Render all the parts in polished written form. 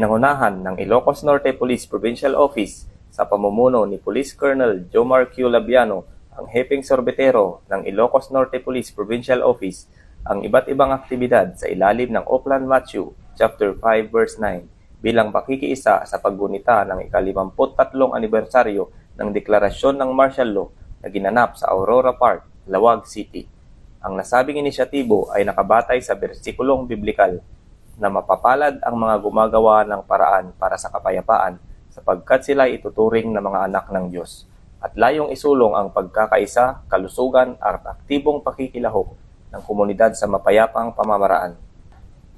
pinangunahan ng Ilocos Norte Police Provincial Office sa pamumuno ni Police Colonel Jomar Q. Labiano, ang Hepeng Sorbetero ng Ilocos Norte Police Provincial Office, ang iba't ibang aktibidad sa ilalim ng Oplan Matthew, Chapter 5, Verse 9, bilang pakikiisa sa paggunita ng ika-53 anibersaryo ng Deklarasyon ng Martial Law na ginanap sa Aurora Park, Lawag City. Ang nasabing inisyatibo ay nakabatay sa bersikulong biblikal na mapapalad ang mga gumagawa ng paraan para sa kapayapaan sapagkat sila ituturing na mga anak ng Diyos, at layong isulong ang pagkakaisa, kalusugan at aktibong pakikilahok ng komunidad sa mapayapang pamamaraan.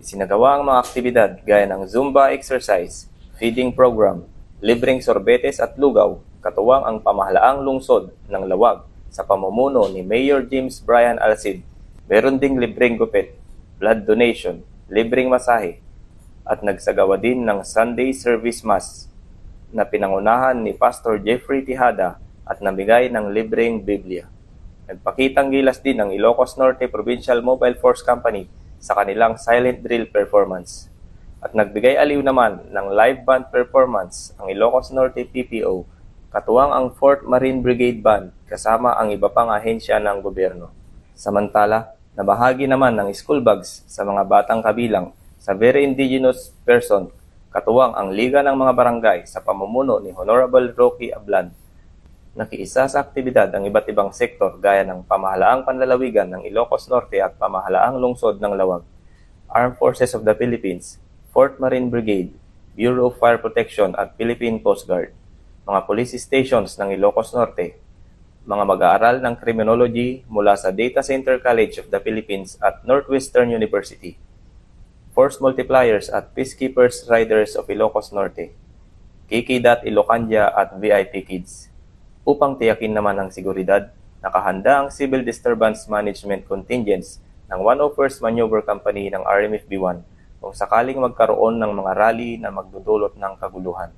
Isinagawa ang mga aktibidad gaya ng Zumba exercise, feeding program, libreng sorbetes at lugaw, katuwang ang pamahalaang lungsod ng Lawag sa pamumuno ni Mayor James Brian Alcid. Meron ding libreng gupit, blood donation, libreng masahe, at nagsagawa din ng Sunday Service Mass na pinangunahan ni Pastor Jeffrey Tihada at namigay ng libreng Biblia. Nagpakitang gilas din ng Ilocos Norte Provincial Mobile Force Company sa kanilang silent drill performance. At nagbigay aliw naman ng live band performance ang Ilocos Norte PPO, katuwang ang 4th Marine Brigade Band kasama ang iba pang ahensya ng gobyerno. Samantala, nabahagi naman ng school bags sa mga batang kabilang sa very indigenous person, katuwang ang Liga ng mga Barangay sa pamumuno ni Honorable Rocky Ablan. Nakiisa sa aktibidad ang iba't ibang sektor gaya ng pamahalaang panlalawigan ng Ilocos Norte at pamahalaang lungsod ng Lawag, Armed Forces of the Philippines, 4th Marine Brigade, Bureau of Fire Protection at Philippine Coast Guard, mga police stations ng Ilocos Norte, mga mag-aaral ng criminology mula sa Data Center College of the Philippines at Northwestern University, Force Multipliers at Peacekeepers Riders of Ilocos Norte, KK.dot Ilocandia at VIP Kids. Upang tiyakin naman ang seguridad, nakahanda ang Civil Disturbance Management Contingents ng 101st Maneuver Company ng RMFB-1 kung sakaling magkaroon ng mga rally na magdudulot ng kaguluhan.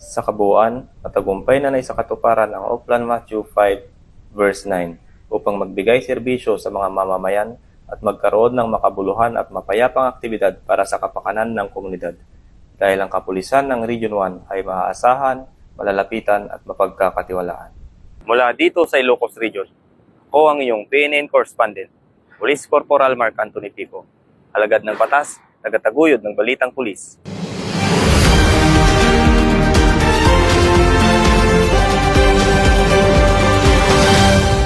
Sa kabuuan, matagumpay na sa katuparan ang Oplan Matthew 5 verse 9 upang magbigay serbisyo sa mga mamamayan at magkaroon ng makabuluhan at mapayapang aktibidad para sa kapakanan ng komunidad. Dahil ang kapulisan ng Region 1 ay maaasahan, malalapitan at mapagkakatiwalaan. Mula dito sa Ilocos Region, ako ang iyong PNN correspondent, Police Corporal Mark Anthony Pico, alagad ng batas, tagataguyod ng Balitang Pulis.